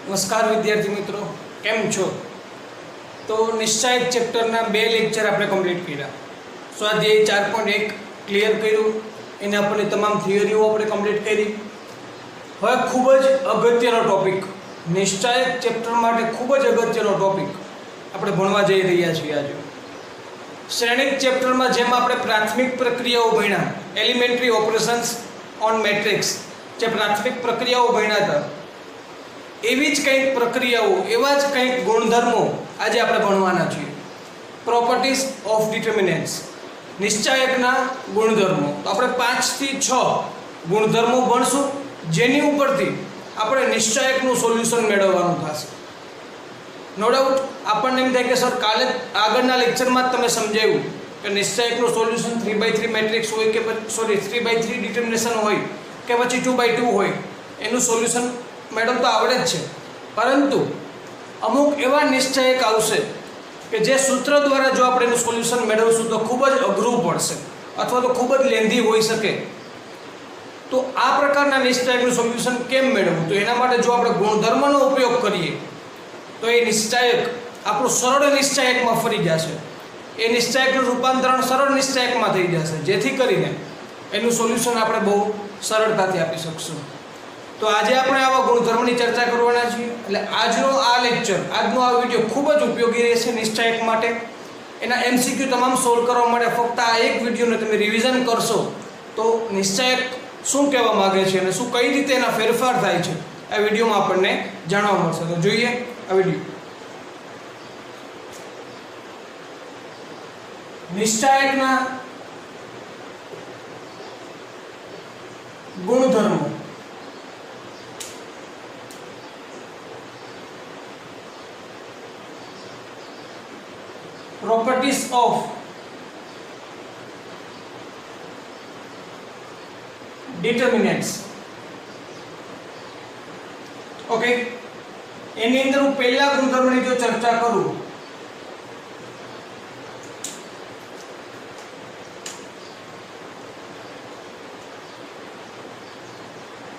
नमस्कार विद्यार्थी मित्रों, केम छो? तो निश्चय चेप्टरना 2 लेक्चर आपणे कम्प्लीट कर्या। स्वाध्याय 4.1 क्लियर कर्युं, एने आपणे तमाम थियरीओ आपणे कम्प्लीट करी। हवे खूब ज अगत्यनो टॉपिक, निश्चय चेप्टर माटे खूब ज अगत्यनो टॉपिक आपणे भणवा जई रह्या छीए। आज श्रेणिक चेप्टर में जेम आपणे प्राथमिक प्रक्रियाओ भण्या, एलिमेंटरी ऑपरेशन्स ऑन मैट्रिक्स, जे प्राथमिक प्रक्रियाओ भण्या हता एवी ज कंईक प्रक्रियाओ, एवा ज कंईक गुणधर्मो आज आपणे भणवाना छीए। प्रॉपर्टीज ऑफ डिटर्मिनेंट्स, निश्चायकना गुणधर्मो। तो आपणे 5 થી 6 गुणधर्मो भणशुं, जेनी उपरथी आपणे निश्चायकनुं सोल्यूशन मेळववानुं थशे। नो डाउट आपणे एम थाय के सर काले आगळना लेक्चरमां ज तमे समजाव्युं के निश्चायकनुं सोल्यूशन 3/3 मैट्रिक्स होय के सॉरी 3/3 डिटर्मिनेशन होय के पछी 2/2 होय, एनुं सोल्यूशन मैडम तो आवड़े ज छे, परंतु अमुक एवा निश्चयक आवशे के जे सूत्र द्वारा जो आपणे एनुं सोल्यूशन मेळवशुं तो खूब ज अघरुं पड़शे अथवा तो खूब ज लेंधी होई शके। तो आ प्रकारना निश्चयकनुं सोल्यूशन केम मेळववुं? तो एना माटे जो आपणे गुणधर्मनो उपयोग करीए तो ए निश्चयक आपणुं सरळ निश्चयकमां फरी जशे। ए निश्चयकनुं रूपांतरण सरळ निश्चयकमां थई जशे, जेथी करीने एनुं सोल्यूशन आपणे बहु सरळताथी आपी शकशुं। तो आज आपणे आवा गुणधर्मनी चर्चा करवाना छीए। એટલે આજનો આ લેક્ચર, આજનો આ વિડિયો ખૂબ જ ઉપયોગી રહેશે નિશ્ચયક માટે। એના એમસીક્યુ તમામ સોલ્વ કરવા માટે ફક્ત આ એક વિડિયોને તમે રિવિઝન કરશો તો નિશ્ચયક શું કહેવા માંગે છે અને શું કઈ રીતે એના ફેરફાર થાય છે આ વિડિયોમાં આપણને જાણવા મળશે। તો જોઈએ આ વિડિયો। નિશ્ચયકના ગુણધર્મો। properties of determinants। Okay, any अंदर हूँ पहला गुणधर्मनी जो चर्चा करूँ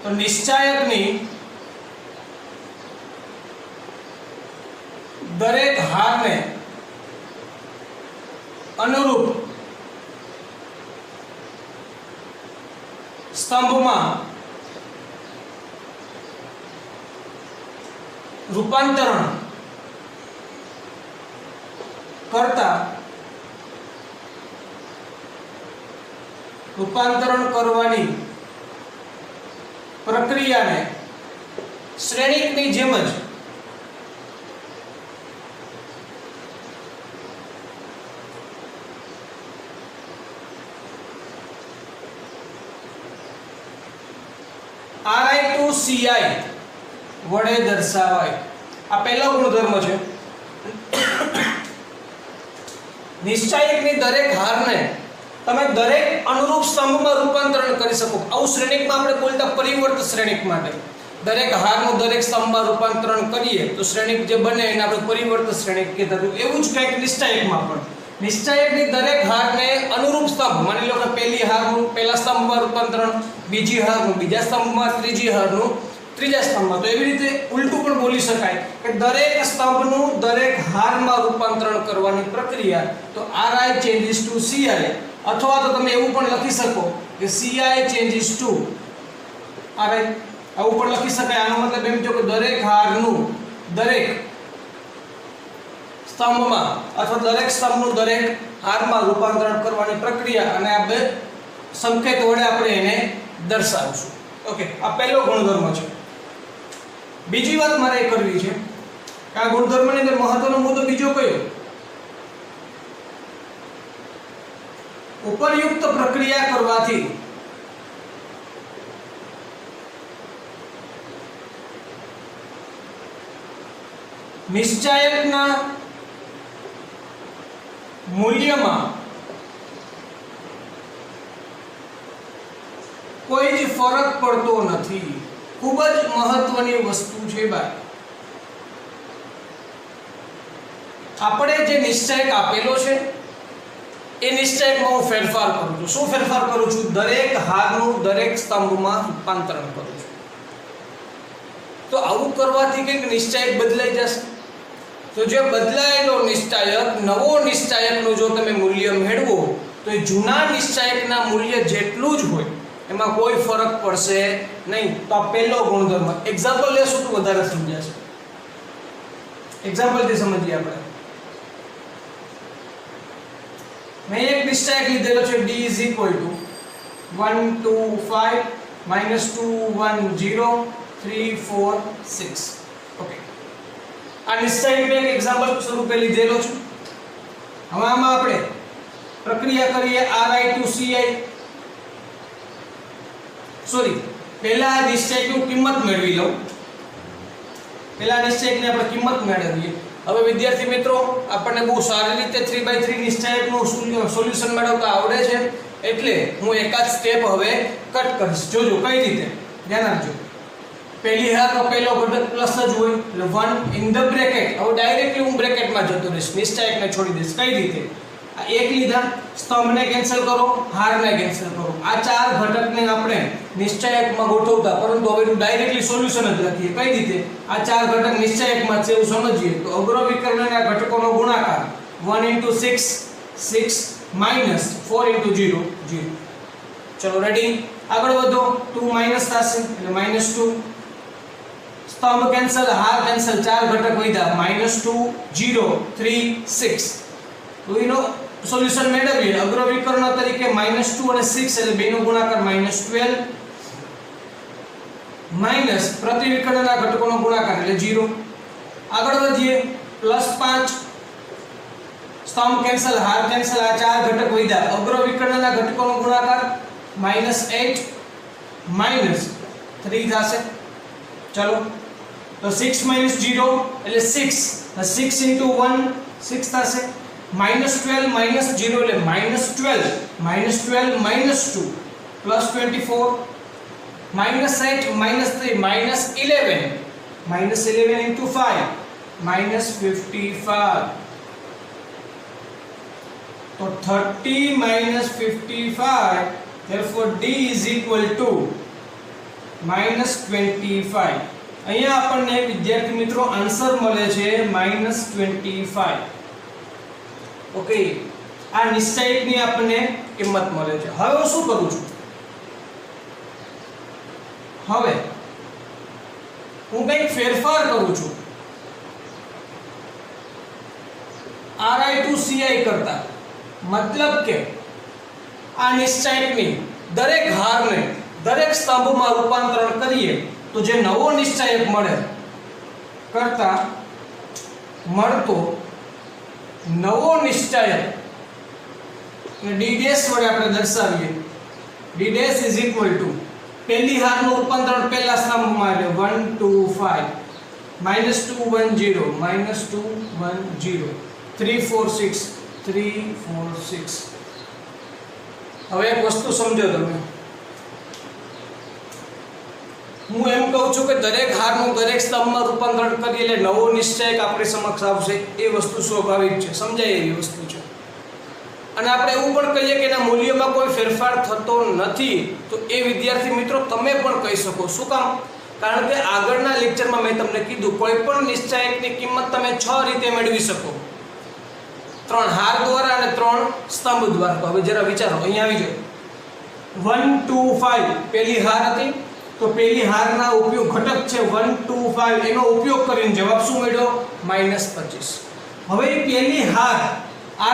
तो निश्चायकनी दरेक हार ने अनुरूप स्तंभ में रूपांतरण करता रूपांतरण करवानी प्रक्रिया ने श्रेणिकनी जेम ज CI वडे दर्शावाय। आ पहलो गुणधर्म छे। निश्चयकनी दरेक हारने तमे दरेक अनुरूप स्तंभमां रूपांतरण करी शको। आउ श्रेणिकमां आपणे बोलता परिवर्त श्रेणिक माटे दरेक हारनुं दरेक स्तंभमां रूपांतरण करीए तो श्रेणिक जे बने एने आपणे परिवर्त श्रेणिक कहेता। एवुं ज कंईक निश्चयकमां पण निश्चयकनी दरेक हारने अनुरूप स्तंभ, मानी लो के पहली हारनुं पहला स्तंभमां रूपांतरण, बीजी हारनुं बीजा स्तंभमां, त्रीजी हारनुं त्रीजा स्तंभमां। तो एवी रीते उलटું પણ બોલી શકાય કે દરેક स्तंभનું દરેક હારમાં રૂપાંતરણ કરવાની પ્રક્રિયા તો RI ચેન્જીસ ટુ CI, અથવા તો તમે એવું પણ લખી શકો કે CI ચેન્જીસ ટુ RI, આવું પણ લખી શકાય। આનો મતલબ એમ થયો કે દરેક હારનું દરેક स्तंभमां अथवा दरेक स्तंभनुं दरेक हारमां रूपांतरण करवानी प्रक्रिया અને આ બે સંકેત વડે આપણે એને દર્શાવશું। ओके, आ पहलो गुणधर्म છે। બીજી વાત મારે કરવી છે કે આ ગુણધર્મની અંદર મહત્વનો મુદ્દો બીજો કયો? ઉપરયુક્ત પ્રક્રિયા કરવાથી નિશ્ચયકના મૂલ્યમાં कोई ज फरक पड़तो नहीं। खूब ज महत्वनी वस्तु है भाई। आपणे जे निश्चयक आपेलो छे ए निश्चयकमां हूँ फेरफार करूँ छूं। शुं फेरफार करूँ छूं? दरेक हारनुं दरेक स्तंभमां रूपांतरण करूँ छूं। તો આવું કરવાથી કંઈક નિશ્ચાયક બદલાઈ જશે. તો જે બદલાયેલો નિશ્ચાયક નવો નિશ્ચાયકનું જો તમે મૂલ્ય મેળવો તો એ જૂના નિશ્ચાયકના મૂલ્ય જેટલું જ હોય, એમાં કોઈ ફરક પડશે નહીં. તો આ પહેલો ગુણધર્મ. એક્ઝામ્પલ લેશું તો વધારે સમજાશે. એક્ઝામ્પલથી સમજીએ આપણે. મેં એક નિશ્ચાયક લીધેલો છે d is equal to 1 2 5 -2 1 0 3 4 6. Okay, આ નિશ્ચાયક મેં એક એક્ઝામ્પલ સ્વરૂપે લીધેલો છે. હવે આમાં આપણે પ્રક્રિયા કરીએ ri to ci. સોરી, પહેલા આ નિશ્ચાયકની કિંમત મેળવી લઉં. પહેલા નિશ્ચાયકની આપણે કિંમત મેળવીએ. હવે વિદ્યાર્થી મિત્રો, આપણને બહુ સારી રીતે 3/3 નિશ્ચાયકનું સોલ્યુશન મેળવતા આવડે છે, એટલે હું એકાદ સ્ટેપ હવે કટ કરીશ. જોજો કઈ રીતે, ધ્યાન આપજો. પહેલી હારનો પહેલો ઘટક પ્લસ જ હોય એટલે 1 ઇન ધ બ્રેકેટ. હવે ડાયરેક્ટલી હું બ્રેકેટમાં જતો રહીશ, નિશ્ચાયકને છોડી દઈશ. કઈ રીતે? આ એક લીધા, સ્તંભને કેન્સલ કરો, હારને કેન્સલ કરો. આ ચાર ઘટકને આપણે નિશ્ચાયકમાં ગોઠવતા, પરંતુ હવે ડાયરેક્ટલી સોલ્યુશન જ લખીએ. કઈ રીતે? આ ચાર ઘટક નિશ્ચાયકમાં છે એવું સમજીએ તો અગ્ર વિકર્ણના ઘટકોનો ગુણાકાર 1 * 6 6 - 4 * 0 0. ચલો રેડી, આગળ વધો. 2 માઈનસ થશે એટલે -2. સ્તંભ કેન્સલ, હાર કેન્સલ, ચાર ઘટક વધ્યા -2 0 3 6. તો એનો સોલ્યુશન મેળવીએ. અગ્ર વિકર્ણ તરીકે -2 અને 6 એટલે બેનો ગુણાકાર -12 માઈનસ પ્રતિ વિકર્ણના ઘટકોનો ગુણાકાર એટલે 0. આગળ વધીએ. +5 સ્તંભ કેન્સલ, હાર કેન્સલ, આ ચાર ઘટક વધ્યા. અગ્ર વિકર્ણના ઘટકોનો ગુણાકાર -8 -3 થશે. ચલો, તો 6 - 0 એટલે 6. 6 * 1 6 થશે. -12 - 0 એટલે -12 -12 - 2 +24 -8 - 3 -11 -11 * 5 -55. તો 30 - 55, therefore d is equal to -25. અહીંયા આપણને વિદ્યાર્થી મિત્રો આન્સર મળે છે -25. ઓકે, આ નિશ્ચાયકની આપણને કિંમત મળે છે. હવે હું શું કરું છું? હવે હું કંઈક ફેરફાર કરું છું ri to ci કરતા. મતલબ કે આ નિશ્ચાયકની દરેક હારને દરેક સ્તંભમાં રૂપાંતરણ કરીએ તો જે નવો નિશ્ચાયક મળે કરતા મળતો નવો નિશ્ચાયક d ડેશ વડે આપણે દર્શાવીએ. d dash is equal to પહેલી હારનું રૂપાંતરણ પહેલા સ્તંભમાં એટલે 1 2 5 -2 1 0 -2 1 0 3 4 6 3 4 6. હવે એક વસ્તુ સમજો તમે. હું એમ કહું છું કે દરેક હારનું દરેક સ્તંભમાં રૂપાંતરણ કરીએ એટલે નવો નિશ્ચાયક આપણી સમક્ષ આવશે. એ વસ્તુ સ્વાભાવિક છે, સમજાય એવી વસ્તુ છે. અને આપણે એવું પણ કહીએ કે એના મૂલ્યમાં કોઈ ફેરફાર થતો નથી, તો એ વિદ્યાર્થી મિત્રો તમે પણ કહી શકો. શું કામ? કારણ કે આગળના લેક્ચરમાં મેં તમને કીધું કોઈ પણ નિશ્ચાયકની કિંમત તમે 6 રીતે મેળવી શકો. 3 હાર દ્વારા અને 3 સ્તંભ દ્વારા. તો હવે જરા વિચારો, અહીંયા આવી જાઓ. 1 2 5 પહેલી હાર હતી, તો પહેલી હારના ઉપયોગ ઘટક છે 1 2 5, એનો ઉપયોગ કરીને જવાબ શું મળ્યો? -25. હવે પહેલી હાર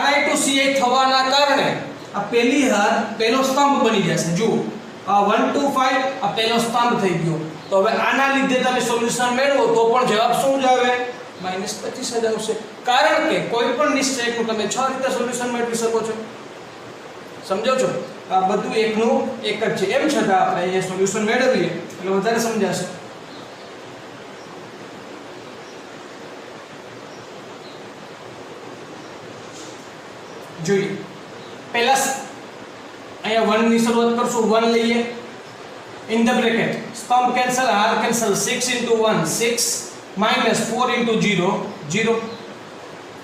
ri to ci થવાના કારણે આ પહેલી હાર પહેલો સ્તંભ બની જશે. જુઓ, આ 1 2 5 આ પહેલો સ્તંભ થઈ ગયો. તો હવે આના લીધે તમે સોલ્યુશન મેળવો તો પણ જવાબ શું જ આવે? -25 જ આવશે. કારણ કે કોઈ પણ નિશ્ચાયકનું તમે 6 રીતે સોલ્યુશન મેળવી શકો છો. સમજો છો? આ બધું એકનું એક જ છે. એમ છતાં આપણે અહીંયા સોલ્યુશન મેળવીએ એટલે વધારે સમજાશે. જોઈએ, પહેલા અહીંયા 1 ની શરૂઆત કરશું. 1 લઈએ, ઇન ધ બ્રેકેટ સ્તંભ કેન્સલ, હાર કેન્સલ, 6 * 1 6 -4 * 0 0.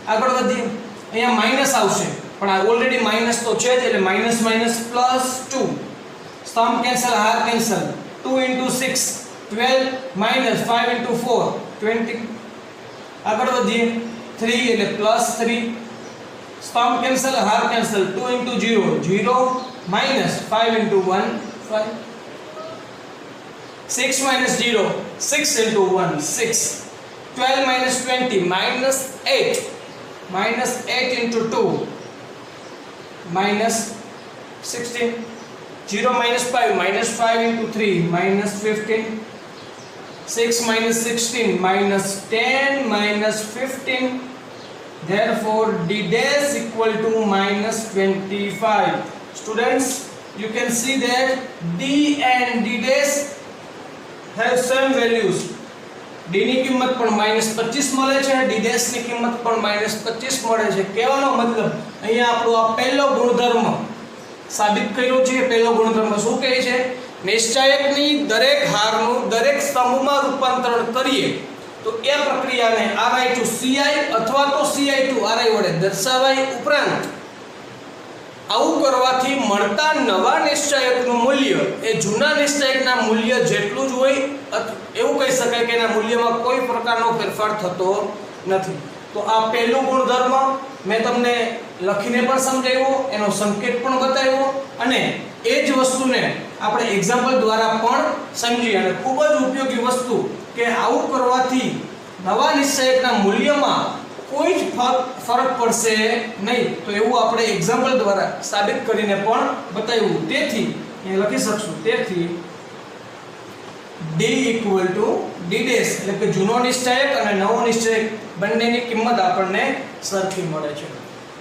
આગળ વધીએ. અહીંયા માઈનસ આવશે, પણ આ ઓલરેડી માઈનસ તો છે જ એટલે -2. સ્તંભ કેન્સલ, હાર કેન્સલ, 2 * 6 12 minus 5 into 4 20 આગળ વધીએ 3 એટલે +3 સ્તંભ કેન્સલ હાર cancel 2 into 0 0 minus 5 into 1 5 6 minus 0 6 into 1 6 12 minus 20 minus 8 minus 8 into 2 minus 16 0 minus 5 minus 5 into 3 minus 15 6 minus 16 minus 10 minus 15 therefore d dash equal to minus 25 students you can see that d and d dash have same values d ની કિંમત પણ -25 મળે છે d dash ની કિંમત પણ -25 મળે છે કહેવાનો મતલબ અહીંયા આપણો આ પહેલો ગુણધર્મ સાબિત કર્યો છે પહેલો ગુણધર્મ શું કહે છે નિશ્ચાયકની દરેક હારનું દરેક સ્તંભમાં રૂપાંતરણ કરીએ તો એ પ્રક્રિયાને ri to ci અથવા તો ci to ri વડે દર્શાવાય ઉપરાંત આવું કરવાથી મળતા નવા નિશ્ચાયકનું મૂલ્ય એ જૂના નિશ્ચાયકના મૂલ્ય જેટલું જ હોય એવું કહી શકાય કે એના મૂલ્યમાં કોઈ પ્રકારનો ફેરફાર થતો નથી તો આ પહેલું ગુણધર્મ મેં તમને લખીને પણ સમજાવ્યો એનો સંકેત પણ બતાવ્યો અને એ જ વસ્તુને આપણે એક્ઝામ્પલ દ્વારા પણ સમજી અને ખૂબ જ ઉપયોગી વસ્તુ કે આવું કરવાથી નવા નિશ્ચયકના મૂલ્યમાં કોઈ જ ફરક પડશે નહીં તો એવું આપણે એક્ઝામ્પલ દ્વારા સાબિત કરીને પણ બતાવ્યું તેથી એ લખી શકશું તેથી d equal to d dash એટલે કે જૂનો નિશ્ચયક અને નવો નિશ્ચયક બંનેની કિંમત આપણને સરખી મળે છે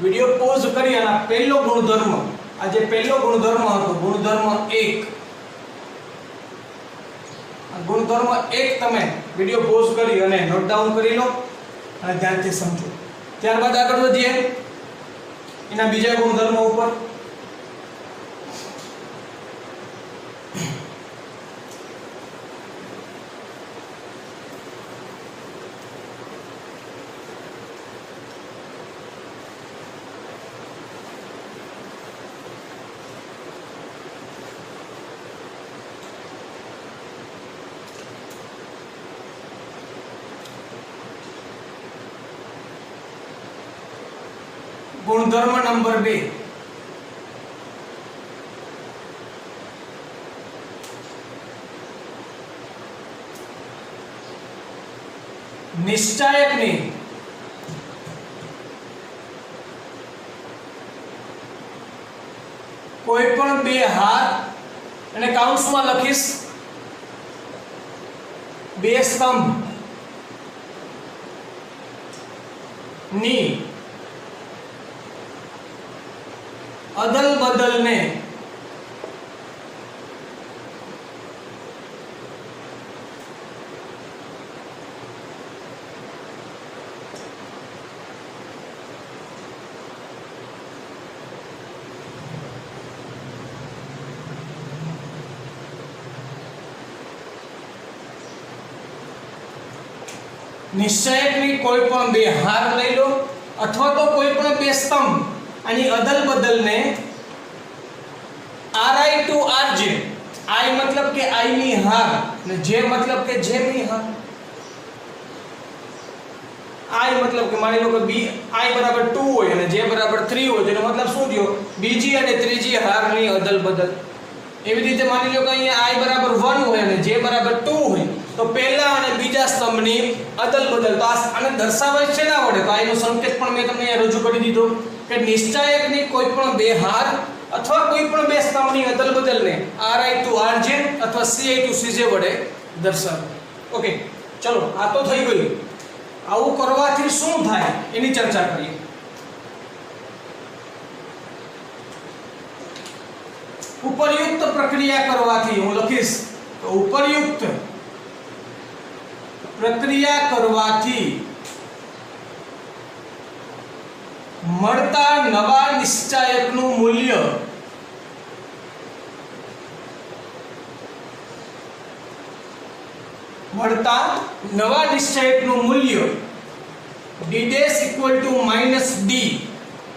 વિડિયો પોઝ કરી અને પહેલો ગુણધર્મ આ જે પહેલો ગુણધર્મ હતો ગુણધર્મ 1 આ ગુણધર્મ 1 તમે વિડિયો પોઝ કરી અને નોટ ડાઉન કરી લો અને ધ્યાનથી સમજો ત્યારબાદ આગળ વધીએ એના બીજા ગુણધર્મો ઉપર गुणधर्म नंबर 2 निश्चायकनी कोईपण बे हार અને કાઉન્સમાં લખીશ બે સ્તંભ ની अदल बदल ने નિશ્ચયકની કોઈ પણ બે હાર લઈ લો અથવા તો કોઈ પણ બે સ્તંભ આની અદલ બદલ ને ri to rj i मतलब કે i ની હાર અને j मतलब કે j ની હાર i मतलब કે માની લો કે b i બરાબર 2 હોય અને j બરાબર 3 હોય જેનો મતલબ શું થયો બીજી અને ત્રીજી હારની અદલ બદલ એવી રીતે માની લો કે અહીંયા i બરાબર 1 હોય અને j બરાબર 2 હોય તો પહેલા અને બીજા સ્તંભની અદલ બદલ તો આને દર્શાવાય છે ના વડે તો i નો સંકેત પણ મેં તમને રજૂ કરી દીધો કે નિશ્ચાયકની કોઈ પણ બે હાર અથવા કોઈ પણ બે સ્તંભની અદલ બદલને ri to rj અથવા ci to cj વડે દર્શાવો ઓકે ચલો આ તો થઈ ગયું આવું કરવાથી શું થાય એની ચર્ચા કરીએ ઉપરયુક્ત પ્રક્રિયા કરવાથી હું લખીશ તો ઉપરયુક્ત પ્રક્રિયા કરવાથી મળતા નવા નિશ્ચાયકનું મૂલ્ય મળતા નવા નિશ્ચાયકનું મૂલ્ય d dash equal to minus d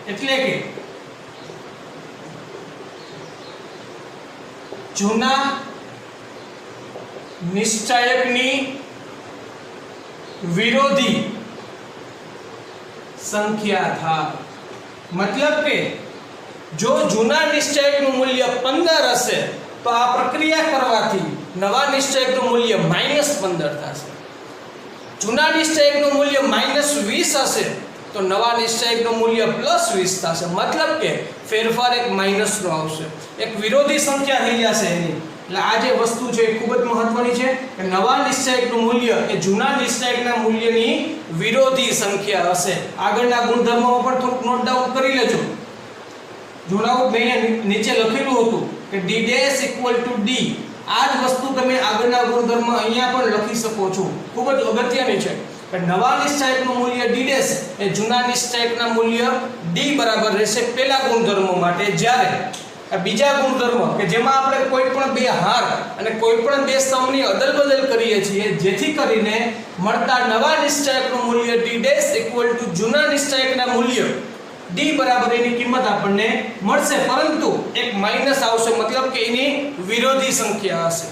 એટલે કે જૂના નિશ્ચાયકની વિરોધી સંખ્યા થાય. મતલબ કે જો જૂના નિશ્ચાયકનું મૂલ્ય 15 હશે તો આ પ્રક્રિયા કરવાથી નવા નિશ્ચાયકનું મૂલ્ય -15 થશે. જૂના નિશ્ચાયકનું મૂલ્ય -20 હશે તો નવા નિશ્ચાયકનું મૂલ્ય +20 થશે. મતલબ કે ફેરફાર એક માઈનસનો આવશે, એક વિરોધી સંખ્યા થઈ જશે એની. એટલે આ જે વસ્તુ છે એ ખૂબ જ મહત્વની છે કે નવા નિશ્ચાયકનું મૂલ્ય એ જૂના નિશ્ચાયકના મૂલ્યની વિરોધી સંખ્યા હશે. આગળના ગુણધર્મોમાં પણ થોડુંક નોટ ડાઉન કરી લેજો. જૂનાઓ મેં નીચે લખેલું હતું કે d' = d. આ જ વસ્તુ તમે આગળના ગુણધર્મ અહીંયા પણ લખી શકો છો. ખૂબ જ અગત્યની છે કે નવા નિશ્ચાયકનું મૂલ્ય d' એ જૂના નિશ્ચાયકના મૂલ્ય d બરાબર રહેશે પહેલા ગુણધર્મો માટે. જ્યારે બીજા ગુણધર્મ કે જેમાં આપણે કોઈ પણ બે હાર અને કોઈ પણ બે સ્તંભની અદલ-બદલ કરીએ છીએ જેથી કરીને મળતા નવા નિશ્ચાયકનું મૂલ્ય d' = જૂના નિશ્ચાયકના મૂલ્ય d બરાબર એની કિંમત આપણને મળશે, પરંતુ એક માઈનસ આવશે, મતલબ કે એની વિરોધી સંખ્યા હશે.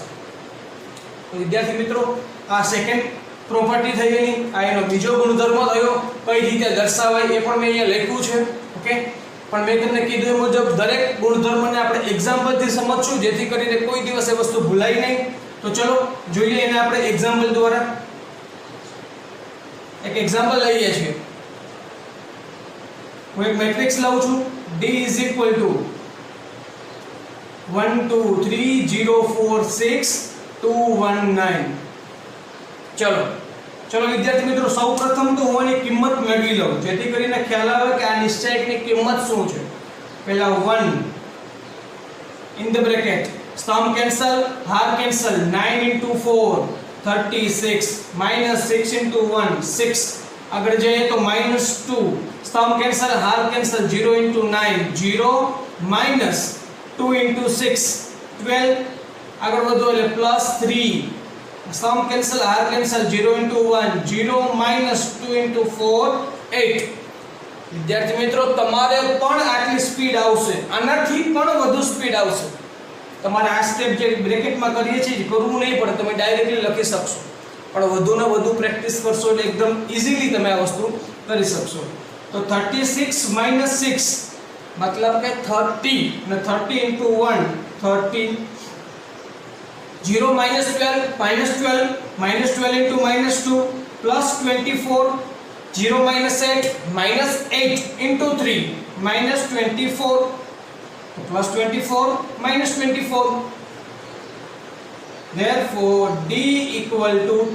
તો વિદ્યાર્થી મિત્રો, આ સેકન્ડ પ્રોપર્ટી થઈ ગઈ. આ એનો બીજો ગુણધર્મ થયો. કઈ રીતે દર્શાવાય એ પણ મેં અહીંયા લખ્યું છે. ઓકે, પણ મેં તમને કીધું એ મુજબ દરેક ગુણધર્મને આપણે એક્ઝામ્પલથી સમજશું જેથી કરીને કોઈ દિવસ એ વસ્તુ ભૂલાય નહીં. તો ચલો જોઈએ એને આપણે એક્ઝામ્પલ દ્વારા. એક એક્ઝામ્પલ લઈએ છીએ. હું એક મેટ્રિક્સ લઉં છું. d = 1 2 3 0 4 6 2 1 9. ચલો વિદ્યાર્થી મિત્રો, સૌપ્રથમ તો હું આની કિંમત મેળવી લઉં જેથી કરીને ખ્યાલ આવે કે આ નિશ્ચાયકની કિંમત શું છે. પહેલા 1 ઇન ધ બ્રેકેટ, સ્તંભ કેન્સલ, હાર કેન્સલ. 9 * 4 36 -6 * 1 6. આગળ જઈએ તો -2, સ્તંભ કેન્સલ, હાર કેન્સલ. 0 * 9 0 -2 * 6 12. આગળ વધો એટલે +3, સ્તંભ કેન્સલ, હાર કેન્સલ. 0 * 1 0 -2 * 4 8. વિદ્યાર્થી મિત્રો, તમારે પણ આટલી સ્પીડ આવશે, આનાથી પણ વધુ સ્પીડ આવશે. તમારે આ સ્ટેપ જે બ્રેકેટમાં કરીએ છીએ કરવું નહીં પડે, તમે ડાયરેક્ટલી લખી શકશો. પણ વધુને વધુ પ્રેક્ટિસ કરશો એટલે એકદમ ઈઝીલી તમે આ વસ્તુ કરી શકશો. તો 36 - 6 મતલબ કે 30 અને 30 * 1 30. 0 - 12 -12 -12 * -2 +24. 0 - 8 -8 * 3 -24 +24 -24. Therefore d =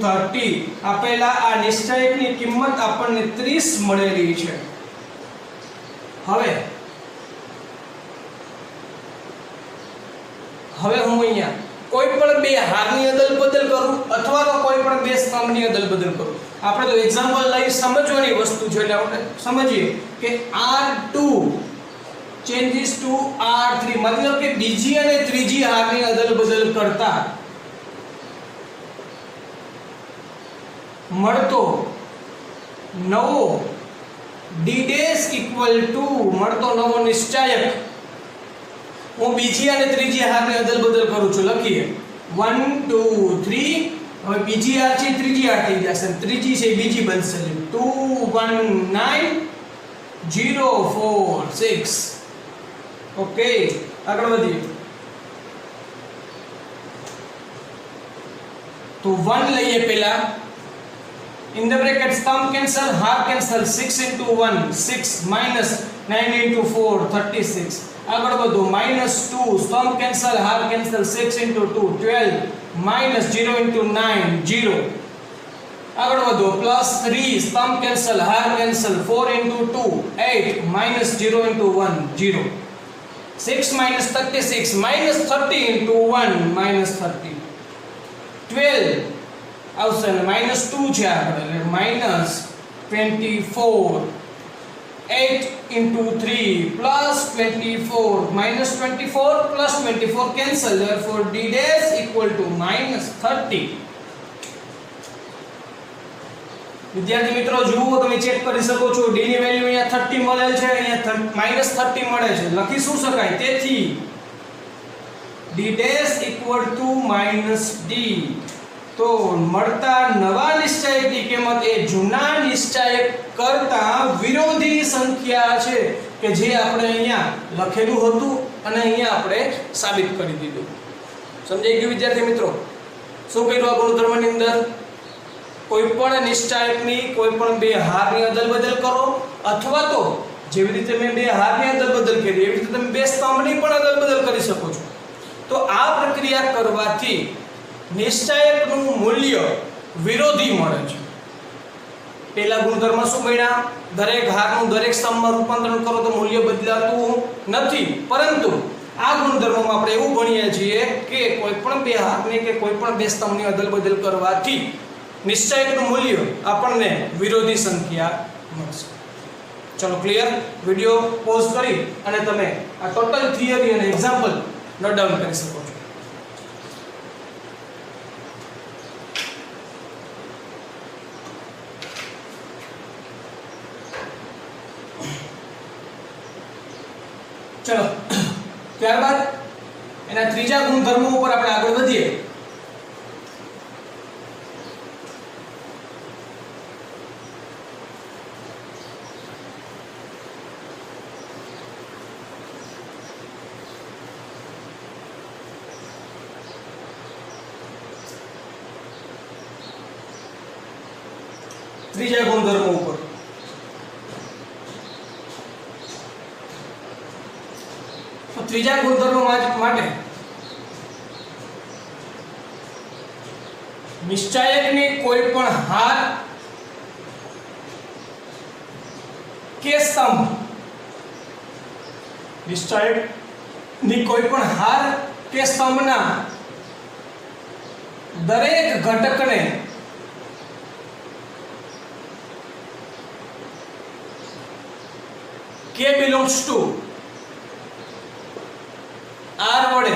30. આપેલા આ નિશ્ચાયકની કિંમત આપણને 30 મળેલી છે. હવે હું અહીંયા કોઈ પણ બે હારની અદલ-બદલ કરું અથવા તો કોઈ પણ બે સ્તંભની અદલ-બદલ કરું. આપણે તો એક્ઝામ્પલ લઈ સમજવાની વસ્તુ છે એટલે આપણે સમજીએ કે R2 changes to R3. મતલબ કે બીજી અને ત્રીજી હારની અદલ-બદલ કરતા મળતો નવો d' = મળતો નવો નિશ્ચાયક હું બીજી અને ત્રીજી હારની અદલ-બદલ કરું છું. લખીએ 1 2 3. હવે બીજી હાર છે ત્રીજી હાર થઈ જશે, ત્રીજી છે બીજી બનશે. 2 1 9 0 4 6. ઓકે, આગળ વધીએ. તો 1 લઈએ પહેલા. In the bracket, stump cancel, half cancel. 6 * 1 6 -9 * 4 36. આગળ વધો. -2, stump cancel, half cancel. 6 * 2 12 -0 * 9 0. આગળ વધો. +3, stump cancel, half cancel. 4 * 2 8 -0 * 1 0. 6 - 36 -30 * 1 -30. 12 આવશે ને -2 છે આગળ એટલે -24. 8 * 3 +24 -24 +24 cancel. Therefore d' = -30. વિદ્યાર્થી મિત્રો જુઓ, તમે ચેક કરી શકો છો. d ની વેલ્યુ અહીંયા 30 મળેલ છે, અહીંયા -30 મળે છે. લખી શું શકાય? તેથી d' = -d. તો મળતા નવા નિશ્ચાયકની કિંમત એ જૂના નિશ્ચાયક કરતા વિરોધી સંખ્યા છે કે જે આપણે અહીંયા લખેલું હતું અને અહીંયા આપણે સાબિત કરી દીધું. સમજાઈ ગયું વિદ્યાર્થી મિત્રો? શું કર્યું આ ગુણધર્મની અંદર? કોઈ પણ નિશ્ચાયકની કોઈ પણ બે હારની અદલ-બદલ કરો, અથવા તો જેવી રીતે મેં બે હારની અદલ-બદલ કરી એવી રીતે તમે બે સ્તંભની પણ અદલ-બદલ કરી શકો છો. તો આ પ્રક્રિયા કરવાથી નિશ્ચાયકનું મૂલ્ય વિરોધી મળે છે. પહેલા ગુણધર્મ શું મળ્યા? દરેક હારનું દરેક સ્તંભમાં રૂપાંતરણ કરો તો મૂલ્ય બદલાતું નથી. પરંતુ આ ગુણધર્મમાં આપણે એવું ભણીએ છીએ કે કોઈ પણ બે હારની કે કોઈ પણ બે સ્તંભની અદલ-બદલ કરવાથી નિશ્ચાયકનું મૂલ્ય આપણને વિરોધી સંખ્યા મળશે. ચલો ક્લિયર? વિડિયો પોઝ કરી અને તમે આ ટોટલ થિયરી અને એક્ઝામ્પલ નોટ ડાઉન કરી શકો છો. ચલો ત્યારબાદ એના ત્રીજા ગુણધર્મો ઉપર આપણે આગળ વધીએ. ત્રીજા ગુણધર્મો ઉપર ત્રીજા ગુણધર્મ માટે નિશ્ચાયકની કોઈ પણ હાર કે સ્તંભ, નિશ્ચાયકની કોઈ પણ હાર કે સ્તંભના દરેક ઘટકને K belongs to R વડે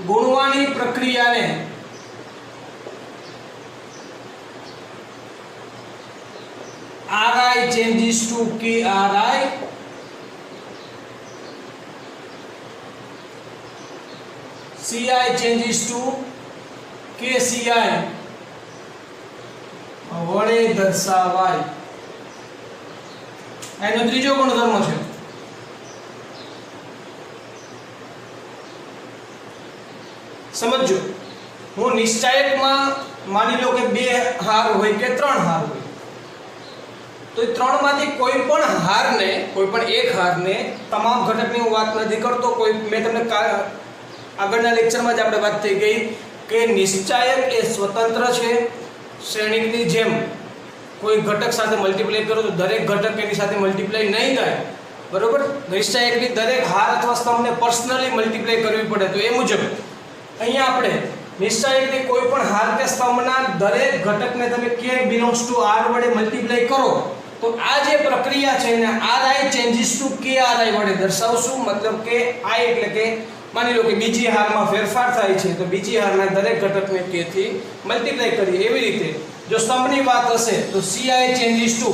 ગુણવાની પ્રક્રિયાને Ri changes to Kri, Ci changes to Kci વડે દર્શાવાય. એનો ત્રીજો ગુણધર્મ છે. સમજો, હું નિશ્ચાયકમાં માની લો કે બે હાર હોય કે ત્રણ હાર હોય, તો એ ત્રણમાંથી કોઈ પણ હારને, કોઈ પણ એક હારને, તમામ ઘટકની હું વાત નથી કરતો, કોઈ મેં તમને આગળના લેક્ચરમાં જ આપણે વાત થઈ ગઈ કે નિશ્ચાયક એ સ્વતંત્ર છે. શ્રેણિકની જેમ કોઈ ઘટક સાથે મલ્ટીપ્લાય કરો તો દરેક ઘટક એની સાથે મલ્ટીપ્લાય નહીં થાય, બરોબર? નિશ્ચાયકની દરેક હાર અથવા સ્તંભને પર્સનલી મલ્ટીપ્લાય કરવી પડે. તો એ મુજબ અહીંયા આપણે નિશ્ચાયકની કોઈ પણ હાર કે સ્તંભના દરેક ઘટકને તમે K belongs to R વડે મલ્ટીપ્લાય કરો તો આ જે પ્રક્રિયા છે એને Ri changes to Kri વડે દર્શાવશું. મતલબ કે I એટલે કે માની લો કે બીજી હારમાં ફેરફાર થાય છે તો બીજી હારના દરેક ઘટકને K થી મલ્ટીપ્લાય કરીએ. એવી રીતે જો સ્તંભની વાત હશે તો Ci changes to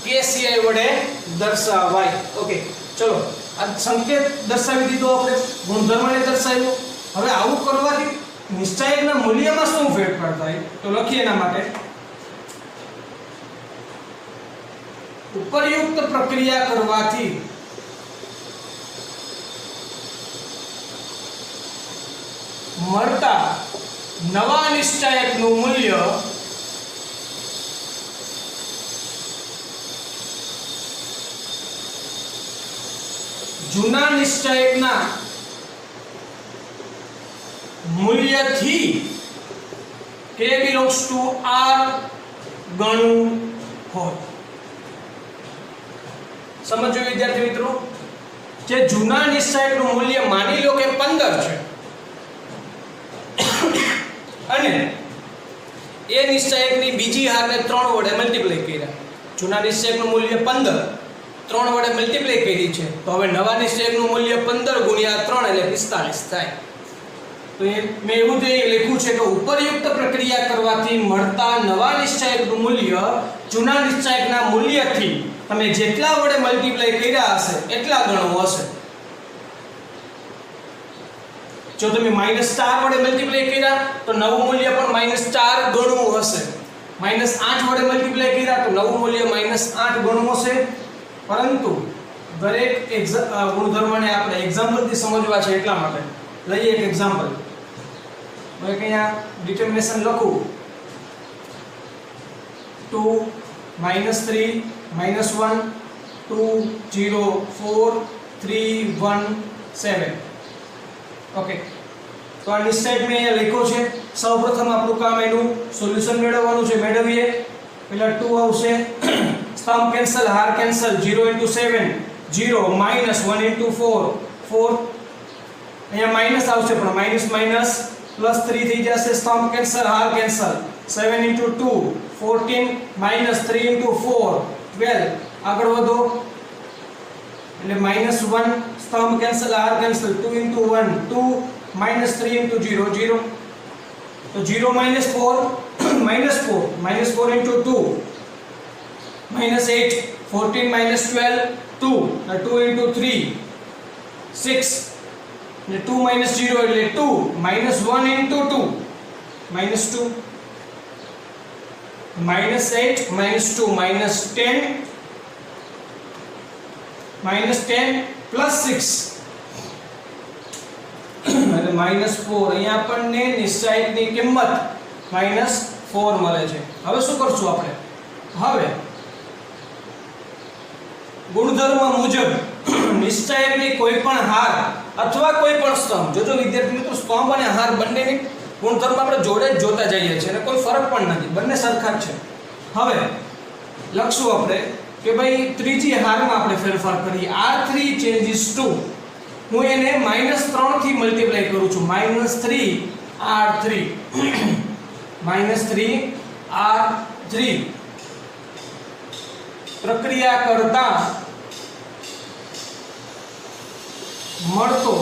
Kci વડે દર્શાવાય. ઓકે, ચલો આ સંકેત દર્શાવી દીધો, આપણે ગુણધર્મને દર્શાવ્યો. હવે આવું કરવાથી નિશ્ચાયકના મૂલ્યમાં શું ફેરફાર થાય તો લખીએ એના માટે ઉપરયુક્ત પ્રક્રિયા કરવાથી મળતા નવા નિશ્ચાયકનું મૂલ્ય જૂના નિશ્ચાયકના મૂલ્યથી K belongs to R ગણું હોય. સમજો વિદ્યાર્થી મિત્રો, જે જૂના નિશ્ચાયકનું મૂલ્ય માની લો કે 15 છે અને એ નિશ્ચાયકની બીજી હારને 3 વડે મલ્ટીપ્લાય કર્યા. જૂના નિશ્ચાયકનું મૂલ્ય 15 3 વડે મલ્ટીપ્લાય કરી છે, તો હવે નવા નિશ્ચાયકનું મૂલ્ય 15 ગુણ્યા 3 એટલે 45 થાય. તો એ મેં એવું તો લખ્યું છે કે ઉપરયુક્ત પ્રક્રિયા કરવાથી મળતા નવા નિશ્ચાયકનું મૂલ્ય જૂના નિશ્ચાયકના મૂલ્યથી તમે જેટલા વડે મલ્ટીપ્લાય કર્યા હશે એટલા ગણું હશે. જો તમે -4 વડે મલ્ટીપ્લાય કર્યા તો નવું મૂલ્ય પણ -4 ગણું હશે. -8 વડે મલ્ટીપ્લાય કર્યા તો નવું મૂલ્ય -8 ગણું હશે. પરંતુ દરેક ગુણધર્મને આપણે એક્ઝામ્પલથી સમજવા છે, એટલા માટે લઈએ એક એક્ઝામ્પલ. હવે અહીંયા ડિટર્મિનેશન લખું 2 -3 -1 2 0 4 3 1 7. ઓકે, તો આ નિશ્ચય મેં અહીંયા લખ્યો છે. સૌપ્રથમ આપણું કામ એનું સોલ્યુશન મેળવવાનું છે. મેળવીએ. પહેલા 2 આવશે, સ્તંભ કેન્સલ, હાર કેન્સલ, 0 * 7 0 -1 * 4 4. અહીંયા માઈનસ આવશે પણ માઈનસ માઈનસ +3 થઈ જશે. સ્તંભ કેન્સલ, હાર કેન્સલ, 7 * 2 14 -3 * 4 12. આગળ વધો એટલે -1, સ્તંભ કેન્સલ, હાર કેન્સલ, 2 * 1 2 -3 * 0 0. તો 0 - 4 -4 * 2 -8 14 -12 2 2 * 3 6 ને 2 - 0 એટલે 2 -1 * 2 -2 -8 -2 -10 -10 + 6 એટલે -4. અહીંયા આપણને નિશ્ચયકની કિંમત -4 મળે છે. હવે શું કરશું આપણે? હવે ગુણધર્મ મુજબ નિશ્ચયકની કોઈ પણ હાર અથવા કોઈ પણ સ્તંભ, જોજો વિદ્યાર્થી મિત્રો, સ્તંભ અને હાર બંનેની ગુણધર્મ આપણે જોડે જ જોતા જઈએ છીએ અને કોઈ ફરક પણ નથી, બંને સરખા જ છે. હવે લખશું આપણે કે ભાઈ ત્રીજી હારમાં આપણે ફેરફાર કરીએ. R3 changes to, હું એને -3 થી મલ્ટીપ્લાય કરું છું. -3R3 -3R3 પ્રક્રિયા કરતા મળતો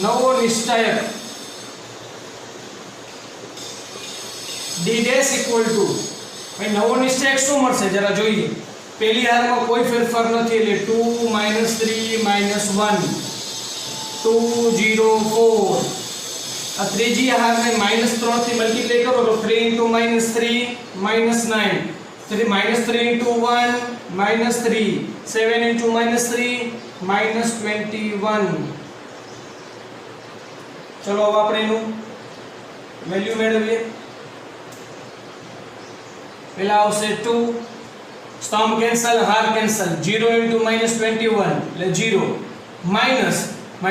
નવો નિશ્ચયક D' = ભાઈ નવો નિશ્ચયક શું મળશે જરા જોઈએ. પહેલી હારમાં કોઈ ફેરફાર નથી એટલે 2 -3 -1 2 0 4. આ ત્રીજી હારને -3 થી મલ્ટીપ્લાય કરો તો 3 * -3 -9 3 -3 * 1 -3 7 * -3 -21. ચલો હવે આપણે એનું વેલ્યુ મેળવીએ. પહેલા આવશે 2, સ્તંભ કેન્સલ, હાર કેન્સલ, 0 * -21 એટલે 0 -3 *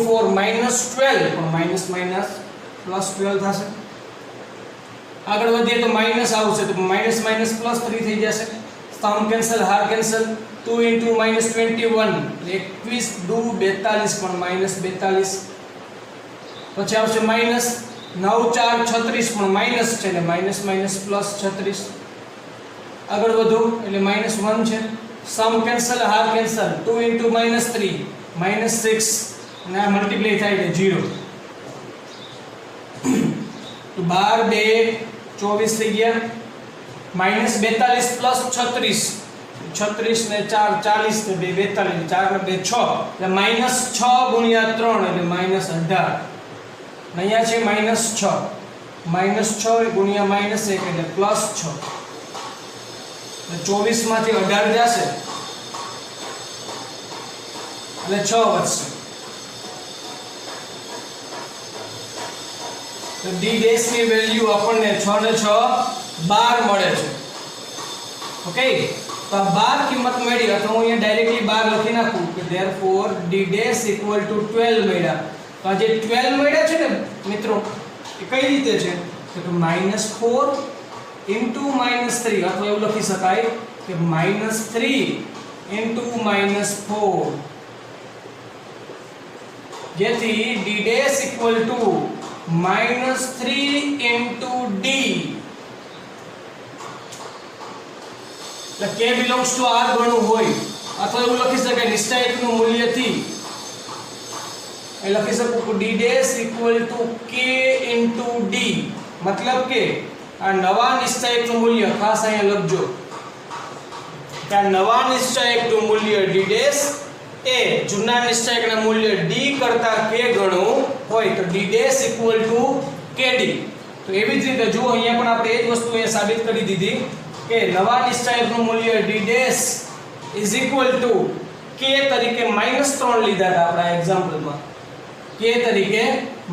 4 -12 પણ માઈનસ માઈનસ +12 થશે. આગળ વધીએ તો માઈનસ આવશે તો માઈનસ માઈનસ +3 થઈ જશે. સ્તંભ કેન્સલ, હાર કેન્સલ, 2 * -21 21 2 42 પણ -42. પછી આવશે માઈનસ 9 4 36 પણ માઈનસ છે એટલે માઈનસ માઈનસ +36. આગળ વધો એટલે -1 છે. સમ કેન્સલ, હાર કેન્સલ, 2 * -3 -6 અને આ મલ્ટીપ્લાય થાય એટલે 0. તો 12 2 24 થઈ ગયા. -42 + 36 36 ને 4 40 ને 2 42 4 ને 2 6 એટલે -6 * 3 એટલે -18. અહીંયા છે -6 -6 ગુણ્યા -1 એટલે +6 એટલે 24 માંથી 18 જશે એટલે 6 વધશે. તો D' ની વેલ્યુ આપણને 6 ને 6 12 મળે છે. ઓકે, તો આ 12 કિંમત મળી. અથવા હું અહીંયા ડાયરેક્ટલી 12 લખી નાખું કે therefore D' = 12 મળ્યા. તો આ જે 12 મળ્યા છે ને મિત્રો એ કઈ રીતે છે તો કે -4 * -3 અથવા એવું લખી શકાય કે -3 * -4 જેથી D' = -3 * D. એટલે k belongs to R ગણું હોય અથવા એવું લખી શકાય નિશ્ચયકનું મૂલ્યથી એ લખી શકું D' = k * D. મતલબ કે આ નવા નિશ્ચયકનું મૂલ્ય ખાસ અહીંયા લખજો કે આ નવા નિશ્ચયકનું મૂલ્ય D' એ જૂના નિશ્ચાયકના મૂલ્ય d કરતા k ગણું હોય તો d dash equal to kd. તો એવી જ રીતે જો અહીંયા પણ આપણે એ જ વસ્તુ અહીંયા સાબિત કરી દીધી કે નવા નિશ્ચાયકનું મૂલ્ય d dash is equal to k તરીકે -3 લીધા હતા આપણા એક્ઝામ્પલમાં. k તરીકે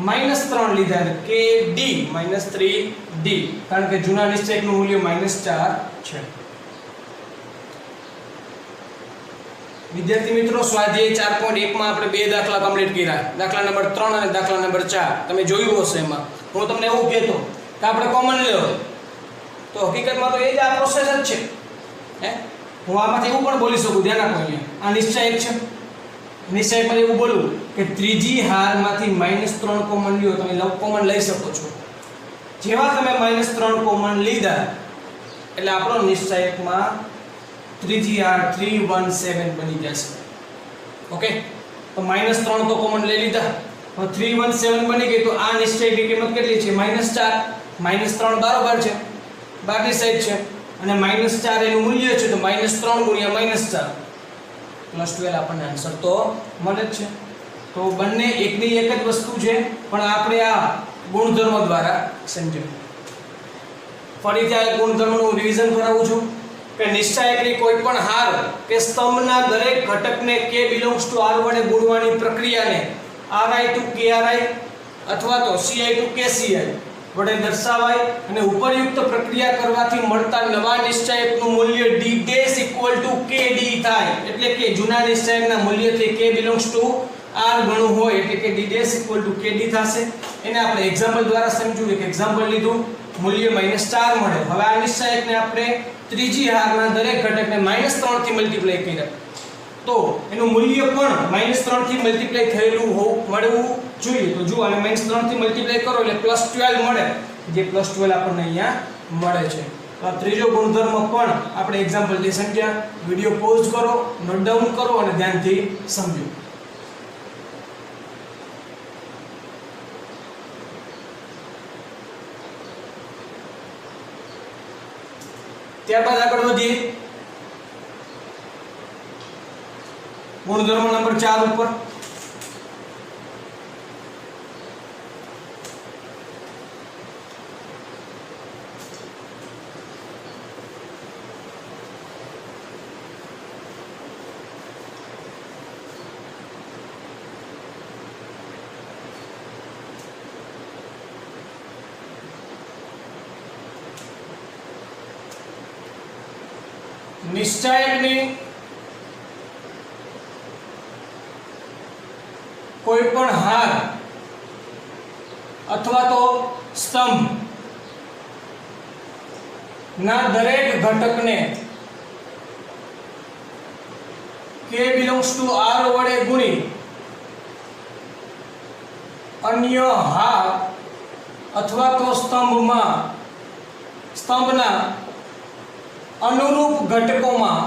-3 લીધા એટલે kd -3d કારણ કે જૂના નિશ્ચાયકનું મૂલ્ય -4 છે. વિદ્યાર્થી મિત્રો સ્વાધ્યાય 4.1 માં આપણે બે દાખલા કમ્પ્લીટ કર્યા. દાખલા નંબર 3 અને દાખલા નંબર 4 તમે જોયું હશે. એમાં હું તમને એવું કહેતો કે આપણે કોમન લેવો તો હકીકતમાં તો એ જ આ પ્રોસેસ જ છે. હે હું આમાંથી એવું પણ બોલી શકું, ધ્યાન આપો. અહીંયા આ નિશ્ચાયક છે. નિશ્ચાયકમાં એવું બોલું કે ત્રીજી હારમાંથી -3 કોમન લ્યો, તમે કોમન લઈ શકો છો. જેવા તમે -3 કોમન લીધા એટલે આપણો નિશ્ચાયકમાં ત્રીજી હાર 317 બની જશે. ઓકે, તો -3 તો કોમન લઈ લીધા, હવે 317 બની ગઈ. તો આ નિશ્ચયકની કિંમત કેટલી છે? -4. -3 બરાબર છે, બાકી સાઈડ છે અને -4 એનું મૂલ્ય છે. તો -3 ગુણ્યા -4 +12 આપણને આન્સર તો મળે જ છે. તો બંને એકની એક જ વસ્તુ છે, પણ આપણે આ ગુણધર્મ દ્વારા સમજ્યું. ફરીથી આ ગુણધર્મનું રિવિઝન કરાવું છું કે નિશ્ચાયકની કોઈ પણ હાર કે સ્તંભના દરેક ઘટકને k બિલોંગ્સ ટુ r વડે ગુણવાની પ્રક્રિયાને ri to kri અથવા તો ci to kci વડે દર્શાવાય અને ઉપરયુક્ત પ્રક્રિયા કરવાથી મળતા નવા નિશ્ચાયકનું મૂલ્ય d dash equal to kd થાય. એટલે કે જૂના નિશ્ચાયકના મૂલ્યથી k બિલોંગ્સ ટુ r ગણું હોય એટલે કે d dash equal to kd થશે. એને આપણે એક્ઝામ્પલ દ્વારા સમજ્યું. એક એક્ઝામ્પલ લીધું, મૂલ્ય -4 મળે. હવે આ નિશ્ચાયકને આપણે ત્રીજી હારના દરેક ઘટકને -3 થી મલ્ટીપ્લાય કર્યા તો એનું મૂલ્ય પણ -3 થી મલ્ટીપ્લાય થયેલું મળવું જોઈએ. તો જો આને -3 થી મલ્ટીપ્લાય કરો એટલે +12 મળે, જે +12 આપણને અહીંયા મળે છે. તો આ ત્રીજો ગુણધર્મ પણ આપણે એક્ઝામ્પલથી સમજ્યા. વિડિયો પોઝ કરો, નોટ ડાઉન કરો અને ધ્યાનથી સમજો. ત્યારબાદ આગળ વધીએ ગુણધર્મ નંબર 4 ઉપર. નિશ્ચાયકની કોઈ પણ હાર અથવા તો સ્તંભ ના દરેક ઘટકને k બિલોંગ્સ ટુ r વડે ગુણી અન્ય હાર અથવા તો સ્તંભના અનુરૂપ ઘટકોમાં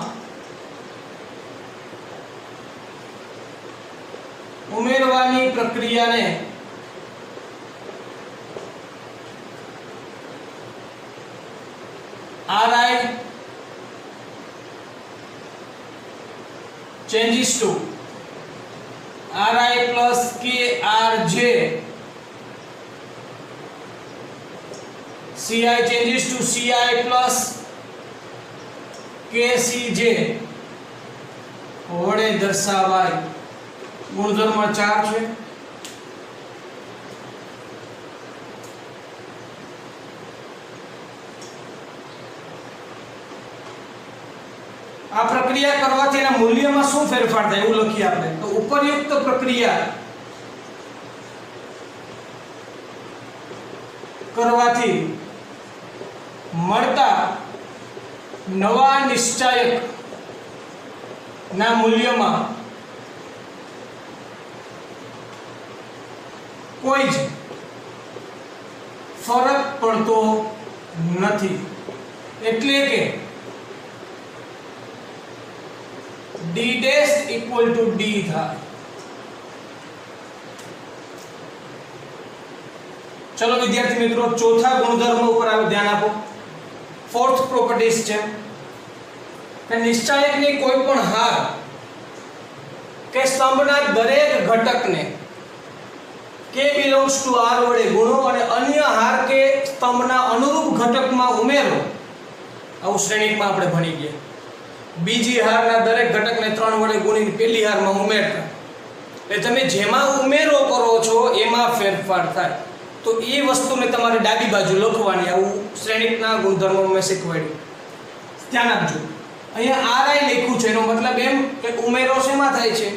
ઉમેરવાની પ્રક્રિયાને ri changes to ri plus krj, ci changes to ci plus kcj વડે દર્શાવાય. ગુણધર્મ 4 છે. આ પ્રક્રિયા કરવાથી એના મૂલ્યમાં શું ફેરફાર થાય એવું લખીએ આપણે. તો ઉપરયુક્ત પ્રક્રિયા કરવાથી મળતા નવા નિશ્ચાયક ના મૂલ્યમાં કોઈ જ ફરક પડતો નથી. એટલે કે d dash equal to d થાય. ચલો વિદ્યાર્થી મિત્રો ચોથા ગુણધર્મ ઉપર ધ્યાન આપો. ફોર્થ પ્રોપર્ટીઝ છે કે નિશ્ચાયકની કોઈ પણ હાર કે સ્તંભના દરેક ઘટકને k બિલોંગ્સ ટુ r વડે ગુણો અને અન્ય હાર કે સ્તંભના અનુરૂપ ઘટકમાં ઉમેરો. આવું શ્રેણીકમાં આપણે ભણી ગયા. બીજી હારના દરેક ઘટકને 3 વડે ગુણીને પહેલી હારમાં ઉમેરતા. એટલે તમે જેમાં ઉમેરો કરો છો એમાં ફેરફાર થાય. તો એ વસ્તુને તમારે ડાબી બાજુ લખવાની. આવું શ્રેણીકના ગુણધર્મો મેં શીખવાડ્યું. ધ્યાન આપજો. અહીંયા ri લખ્યું છે એનો મતલબ એમ કે ઉમેરો શેમાં થાય છે?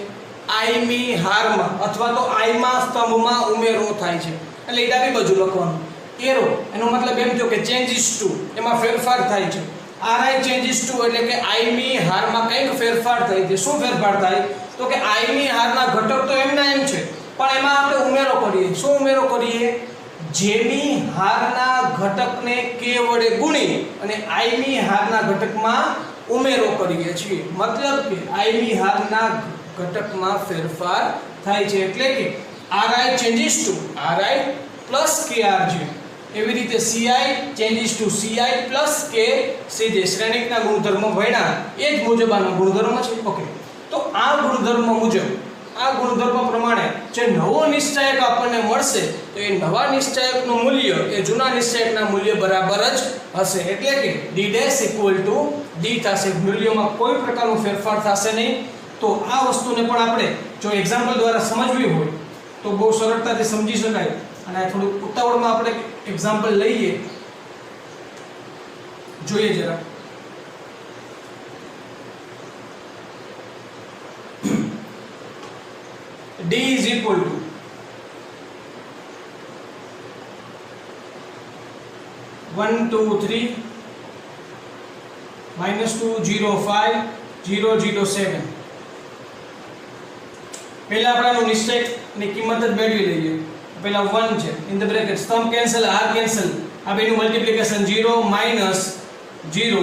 i મી હારમાં અથવા તો i માં સ્તંભમાં ઉમેરો થાય છે. એટલે એ ડાબી બાજુ લખવાનું. એરો એનો મતલબ એમ થયો કે ચેન્જીસ ટુ, એમાં ફેરફાર થાય છે. ri ચેન્જીસ ટુ એટલે કે i મી હારમાં કંઈક ફેરફાર થાય છે. શું ફેરફાર થાય? તો કે i મી હારના ઘટક તો એમના એમ છે, પણ એમાં આપણે ઉમેરો કરીએ. શું ઉમેરો કરીએ? જેમી હારના ઘટકને k વડે ગુણી અને i મી હારના ઘટકમાં ઉમેરો કરીએ છીએ. મતલબ કે i મી હારના ઘટકમાં ફેરફાર થાય છે. એટલે કે ri changes to ri plus krj. એવી રીતે ci changes to ci plus k સીધે શ્રેણીકના ગુણધર્મો ભણ્યા એ જ મુજબ આનો ગુણધર્મ છે. ઓકે, તો આ ગુણધર્મ મુજબ, આ ગુણધર્મ પ્રમાણે જે નવો નિશ્ચાયક આપણને મળશે તો એ નવા નિશ્ચાયકનું મૂલ્ય એ જૂના નિશ્ચાયકના મૂલ્ય બરાબર જ હશે. એટલે કે d dash equal to d થશે. મૂલ્યોમાં કોઈ પ્રકારનો ફેરફાર થશે નહીં. તો આ વસ્તુને પણ આપણે જો એક્ઝામ્પલ દ્વારા સમજવી હોય તો બહુ સરળતાથી સમજી શકાય. અને થોડું ઉતાવળમાં આપણે એક્ઝામ્પલ લઈએ, જોઈએ જરા. d is equal to -1 2 3 -2 0 5 0 0 7. પહેલા આપણે આનો નિશ્ચયકની કિંમત જ મેળવી લઈએ. પહેલા 1 છે ઇન ધ બ્રેકેટ, સ્તંભ કેન્સલ, r કેન્સલ, આ બેનું મલ્ટીપ્લિકેશન 0 -0.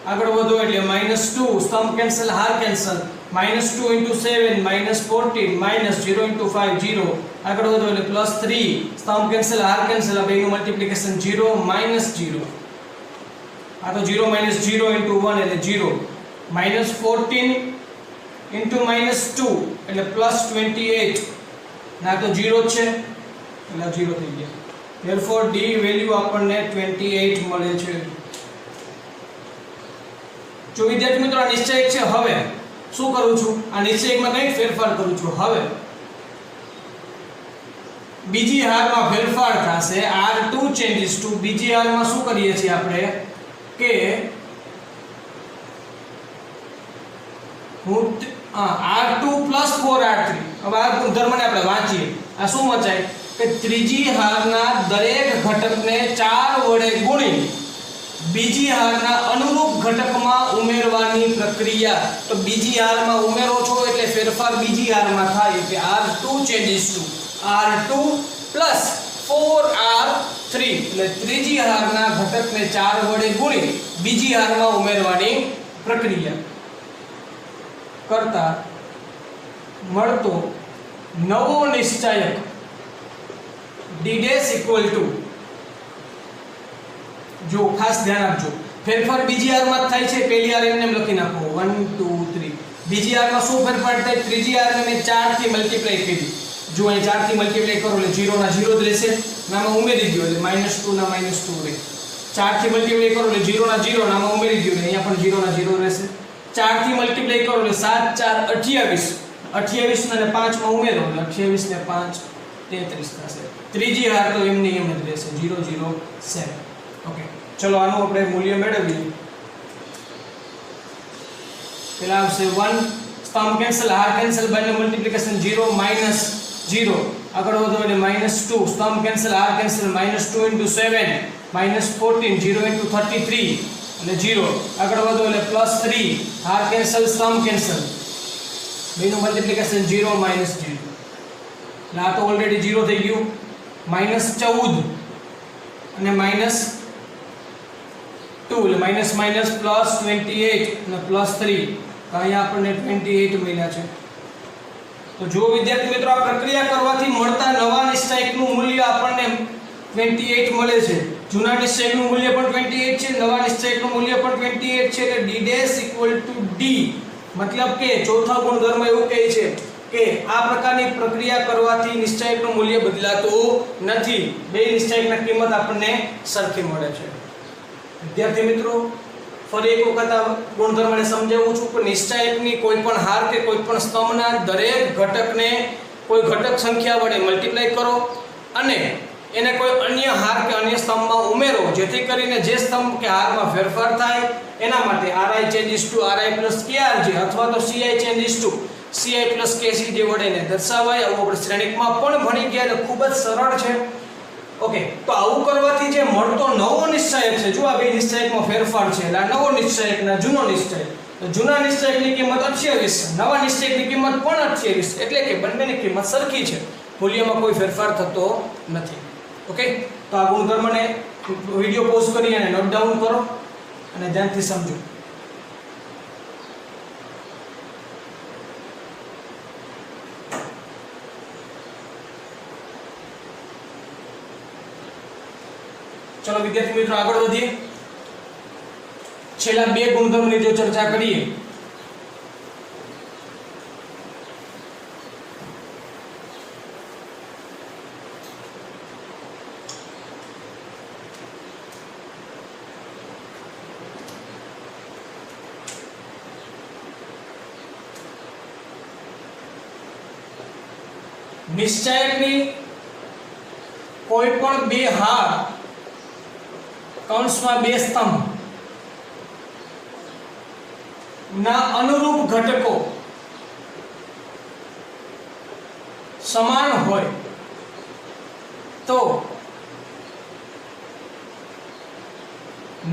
આગળ વધો એટલે -2, સ્તંભ કેન્સલ, r કેન્સલ, -2 * 7 -14 -0 * 5 0. આગળ વધો એટલે +3, સ્તંભ કેન્સલ, r કેન્સલ, આ બેનું મલ્ટીપ્લિકેશન 0 -0. આ તો 0 - 0 * 1 એટલે 0. -14 * -2 એટલે +28. ના તો 0 છે એટલે 0 થઈ ગયા. therefore d વેલ્યુ આપણને 28 મળે છે. જો વિદ્યાર્થી મિત્રો આ નિશ્ચયક છે, હવે શું કરું છું? આ નિશ્ચયકમાં કંઈક ફેરફાર કરું છું. હવે બીજી હારમાં ફેરફાર થશે. r2 ચેન્જીસ ટુ, બીજી હારમાં શું કરીએ છીએ આપણે કે r2 + 4r3. હવે આ ગુણધર્મને આપણે વાંચીએ. આ શું વચાય કે ત્રીજી હારના દરેક ઘટકને 4 વડે ગુણી બીજી હારના અનુરૂપ ઘટકમાં ઉમેરવાની પ્રક્રિયા. તો બીજી હારમાં ઉમેરો છો એટલે ફેરફાર બીજી હારમાં થાય. એટલે r2 changes two r2 + 4r3 એટલે ત્રીજી હારના ઘટકને 4 વડે ગુણી બીજી હારમાં ઉમેરવાની પ્રક્રિયા કરતા મળતો નવો નિશ્ચાયક d ડેશ ઇક્વલ ટુ, જો ખાસ ધ્યાન આપજો, ફેરફાર બીજી હારમાં જ થાય છે. પહેલી હાર એમને લખી નાખો 1 2 3. બીજી હારમાં શું ફેરફાર થાય? ત્રીજી હારને મેં 4 થી મલ્ટીપ્લાય કરી. જો અહીં 4 થી મલ્ટીપ્લાય કરો એટલે 0 ના 0 જ રહેશે. નામાં ઉમેરી દો એટલે -2 ના -2 રહે. 4 થી મલ્ટીપ્લાય કરો એટલે 0 ના 0, નામાં ઉમેરી દો એટલે અહીંયા પણ 0 ના 0 રહેશે. 4 થી મલ્ટીપ્લાય કરો એટલે 7 4 28. 28 ને 5 માં ઉમેરો એટલે 28 ને 5 33 થશે. ત્રીજી હાર તો એમની એમ જ રહેશે 0 0 7. ઓકે, ચલો આનું આપણે મૂલ્ય મેળવીએ. પહેલા આવશે 1, સ્તંભ કેન્સલ, r કેન્સલ, બંને મલ્ટીપ્લિકેશન 0 -0. આગળ વધો એટલે -2, સ્તંભ કેન્સલ, r કેન્સલ, -2 * 7 -14 0 * 33 એટલે 0. આગળ વધો એટલે +3, r કેન્સલ, સ્તંભ કેન્સલ, બેનું મલ્ટીપ્લિકેશન 0 -0. એટલે આ તો ઓલરેડી 0 થઈ ગયું. -14 અને -2 એટલે માઇનસ માઇનસ +28 અને +3. તો અહીંયા આપણને 28 મળ્યા છે. તો જો વિદ્યાર્થી મિત્રો આ પ્રક્રિયા કરવાથી મળતા નવા નિશ્ચયકનું મૂલ્ય આપણને 28 મળે છે. જૂના નિશ્ચયકનું મૂલ્ય પણ 28 છે, નવા નિશ્ચયકનું મૂલ્ય પણ 28 છે. એટલે d dash equal to d. મતલબ કે ચોથા ગુણધર્મ એવું કહે છે કે આ પ્રકારની પ્રક્રિયા કરવાથી નિશ્ચાયકનું મૂલ્ય બદલાતું નથી, બે નિશ્ચાયકના કિંમત આપણને સરખી મળે છે। વિદ્યાર્થી મિત્રો, ફરી એક વખત આ ગુણધર્મને સમજાવું છું કે નિશ્ચાયકની કોઈ પણ હાર કે કોઈ પણ સ્તંભના દરેક ઘટકને કોઈ ઘટક સંખ્યા વડે મલ્ટીપ્લાય કરો અને એને કોઈ અન્ય હાર કે અન્ય સ્તંભમાં ઉમેરો, જેથી કરીને જે સ્તંભ કે હારમાં ફેરફાર થાય એના માટે ri changes to ri plus krj અથવા તો ci changes to ci plus kcj વડે એને દર્શાવાય। આવું આપણે શ્રેણિકમાં પણ ભણી ગયા અને ખૂબ જ સરળ છે। ઓકે, તો આવું કરવાથી જે મળતો નવો નિશ્ચાયક છે, જો આ બે નિશ્ચાયકમાં ફેરફાર છે એટલે આ નવો નિશ્ચાયક ના જૂનો નિશ્ચાયક, તો જૂના નિશ્ચાયકની કિંમત 28, નવા નિશ્ચાયકની કિંમત પણ 28, એટલે કે બંનેની કિંમત સરખી છે, મૂલ્યમાં કોઈ ફેરફાર થતો નથી। ઓકે, તો આ ગુણધર્મને વિડિયો પોઝ કરી અને નોટ ડાઉન કરો અને ધ્યાનથી સમજો। चलो विद्यार्थी मित्रों, आगे बढ़ीए। छेल्ला बे गुणधर्मनी जो चर्चा करिए, निश्चायकनी कोई पण बे हार कौंसમાં બે સ્તંભ ના અનુરૂપ ઘટકો સમાન હોય તો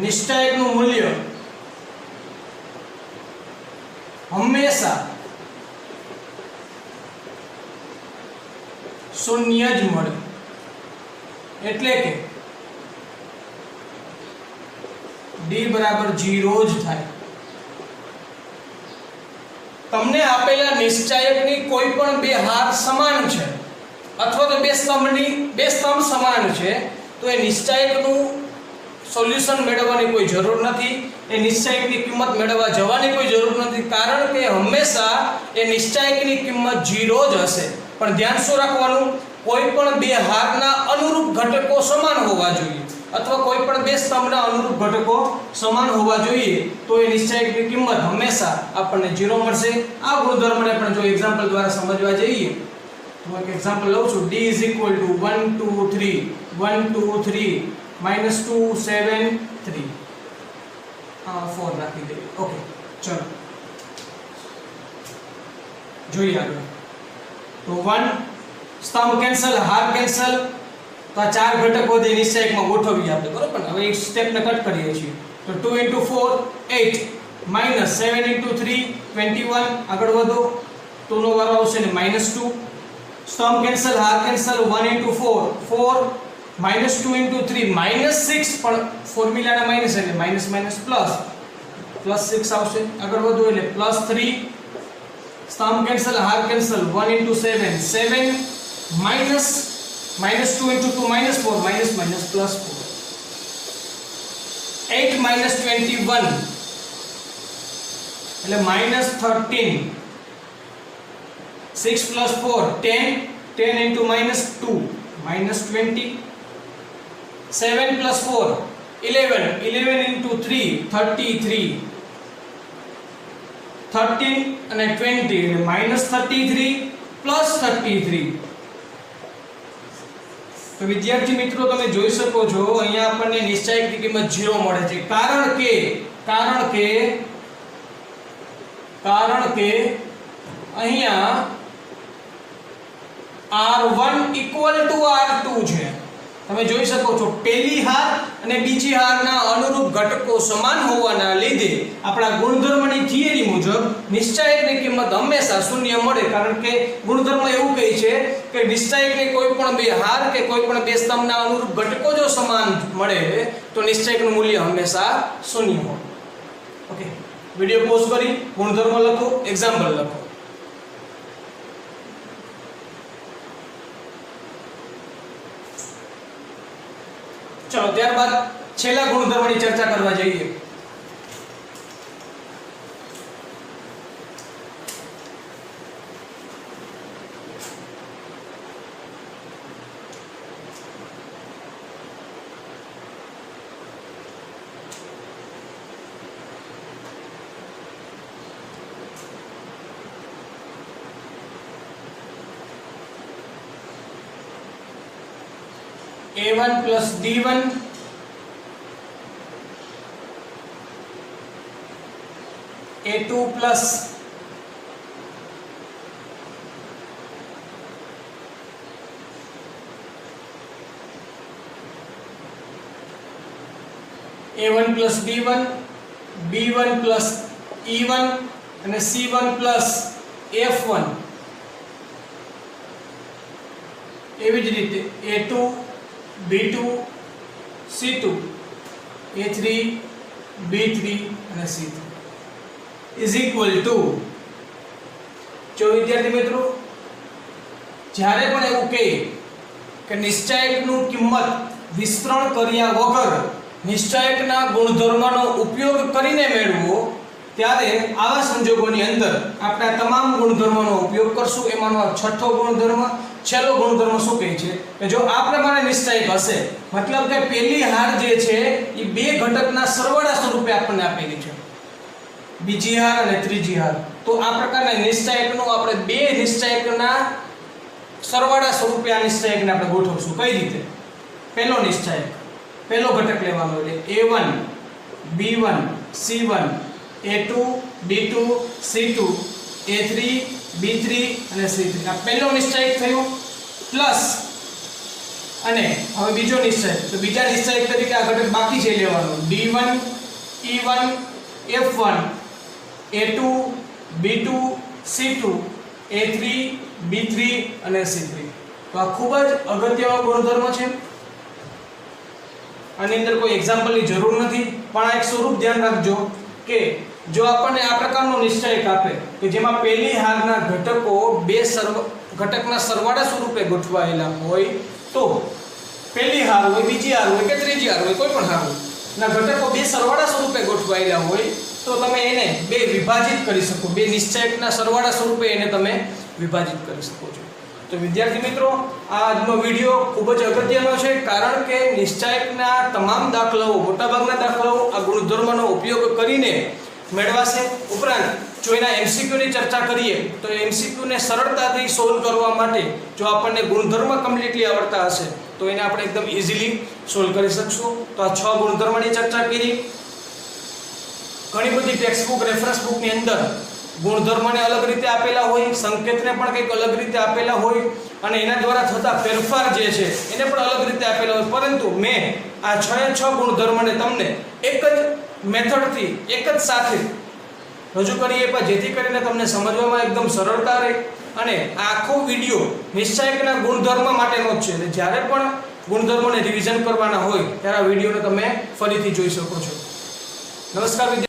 નિશ્ચાયકનું મૂલ્ય હંમેશા શૂન્ય જ મળે, એટલે કે d बराबर 0 જ થાય। તમને આપેલા નિશ્ચાયકની કોઈ પણ બે હાર સમાન છે અથવા તો બે સ્તંભ સમાન છે, તો એ નિશ્ચાયકનું સોલ્યુશન મેળવવાની કોઈ જરૂર નથી, એ નિશ્ચાયકની કિંમત મેળવવા જવાની કોઈ જરૂર નથી, કારણ કે હંમેશા એ નિશ્ચાયકની કિંમત 0 જ હશે। પણ ધ્યાન શું રાખવાનું, કોઈ પણ બે હારના અનુરૂપ ઘટકો સમાન હોવા જોઈએ अथवा कोई पण बे स्तंभना अनुरूप घटको समान होवा जोईए, तो ए निश्चायकनी किंमत हमेशा आपने 0 मळशे। आ गुणधर्मने पण जो एग्जाम्पल द्वारा समजवा जईए, तो एक एग्जाम्पल लઉં છું। d = 1 2 3 1 2 3 -2 7 3 4 રાખી દઈએ। ओके, चलो જોઈએ આગળ। तो 1 स्तंभ कैंसल, हार कैंसल, तो आ चार घटको दे निश्चायक में गोठवीए आपणे, बरोबर ने। हवे एक स्टेप ने कट करीए छीए, तो 2 * 4 8 -7 * 3 21 આગળ વધો, તો નો વારો આવશે ને -2। स्तंभ कैंसल, हार कैंसल, 1 * 4 4 -2 * 3 -6, पण ફોર્મ્યુલા ના માઈનસ એટલે માઈનસ માઈનસ પ્લસ +6 આવશે। આગળ વધો એટલે +3। स्तंभ कैंसल, हार कैंसल, 1 * 7 7 -2 * 2 -4 -4 8 -21 એટલે -13 6 + 4 10 10 * -2 -20 7 + 4 11 11 * 3 33 13 અને 20 એટલે -33 + 33। तो विद्यार्थी मित्रों, તમે જોઈ શકો છો અહીંયા આપણને નિશ્ચાયકની કિંમત 0 મળે છે, કારણ કે અહીંયા R1 = R2 છે। તમે જોઈ શકો છો પહેલી હાર અને બીજી હારના અનુરૂપ ઘટકો સમાન હોવાના લીધે આપણા ગુણધર્મની થિયરી મુજબ નિશ્ચાયકની કિંમત હંમેશા શૂન્ય મળે, કારણ કે ગુણધર્મ એવું કહે છે કે નિશ્ચાયકની કોઈ પણ બે હાર કે કોઈ પણ બે સ્તંભના અનુરૂપ ઘટકો જો સમાન મળે તો નિશ્ચાયકનું મૂલ્ય હંમેશા શૂન્ય હોય। ઓકે, વિડિયો પોઝ કરી ગુણધર્મ લખો, એક્ઝામ્પલ લખો। चलो ત્યારબાદ છેલ્લા ગુણધર્મની ચર્ચા કરવા જઈએ। A1 plus D1 A2 plus A1 plus D1 B1 plus E1 અને C1 plus F1 એવી જ રીતે A2 B2 C2 A3 B3 અને C3 is equal to જો વિદ્યાર્થી મિત્રો જ્યારે પણ એવું કહે કે નિશ્ચાયકનું કિંમત વિસ્તરણ કર્યા વગર નિશ્ચાયકના ગુણધર્મનો ઉપયોગ કરીને મેળવવો ત્યારે આવા સંજોગોની અંદર આપણે આ તમામ ગુણધર્મોનો ઉપયોગ કરશું એમાંનો આ છઠ્ઠો ગુણધર્મ છેલ્લો ગુણધર્મ શું કહે છે કે જો આ પ્રમાણે નિશ્ચાયક હશે મતલબ કે પહેલી હાર જે છે એ બે ઘટકના સરવાળા સ્વરૂપે આપણને આપેલી છે બીજી હાર અને ત્રીજી હાર તો આ પ્રકારના નિશ્ચાયકનું આપણે બે નિશ્ચાયકના સરવાળા સ્વરૂપે આ નિશ્ચાયકને આપણે ગોઠવશું કઈ રીતે પહેલો નિશ્ચાયક પહેલો ઘટક લેવાનો એટલે A1 B1 C1 A2 B2 C2 A3 B3 અને C3 આ પહેલો નિશ્ચાયક થયો પ્લસ અને હવે બીજો નિશ્ચાયક તો બીજા નિશ્ચાયક તરીકે આ ઘટક બાકી છે લેવાનો D1 E1 F1 A2 B2 C2 A3 B3 અને C3 તો આ ખૂબ જ અગત્યનો ગુણધર્મ છે આની અંદર કોઈ એક્ઝામ્પલની જરૂર નથી પણ આ એક સ્વરૂપ ધ્યાન રાખજો કે જો આપણને આ પ્રકારનો નિશ્ચાયક આપે કે જેમાં પહેલી હારના ઘટકો બે ઘટકના સરવાળા સ્વરૂપે ગોઠવાયેલા હોય તો પહેલી હાર હોય બીજી હાર હોય કે ત્રીજી હાર હોય કોઈ પણ હાર હોય ના ઘટકો બે સરવાળા સ્વરૂપે ગોઠવાયેલા હોય તો તમે એને બે વિભાજિત કરી શકો બે નિશ્ચાયકના સરવાળા સ્વરૂપે એને તમે વિભાજિત કરી શકો છો તો વિદ્યાર્થી મિત્રો આજનો વિડિયો ખૂબ જ અગત્યનો છે કારણ કે નિશ્ચાયકના તમામ દાખલાઓ મોટાભાગના દાખલાઓ આ ગુણધર્મનો ઉપયોગ કરીને મેળવાશે ઉપરાંત જો એના એમસીક્યુની ચર્ચા કરીએ તો એમસીક્યુને સરળતાથી સોલ્વ કરવા માટે જો આપણને ગુણધર્મ કમ્પ્લીટલી આવડતા હશે તો એને આપણે એકદમ ઇઝીલી સોલ્વ કરી શકશું તો આ 6 ગુણધર્મની ચર્ચા કરી ઘણી બધી ટેક્સ્ટ બુક રેફરન્સ બુકની અંદર ગુણધર્મને અલગ રીતે આપેલા હોય સંકેતને પણ કંઈક અલગ રીતે આપેલા હોય અને એના દ્વારા થતા ફેરફાર જે છે એને પણ અલગ રીતે આપેલા હોય પરંતુ મેં આ 6 ગુણધર્મને તમને એક જ મેથડથી એક જ સાથે રજૂ કરીએ પણ જેથી કરીને તમને સમજવામાં એકદમ સરળતા રહે અને આ આખો વિડિયો નિશ્ચાયકના ગુણધર્મ માટેનો જ છે જ્યારે પણ ગુણધર્મોને રિવિઝન કરવાના હોય ત્યારે આ વિડિયોને તમે ફરીથી જોઈ શકો છો નમસ્કાર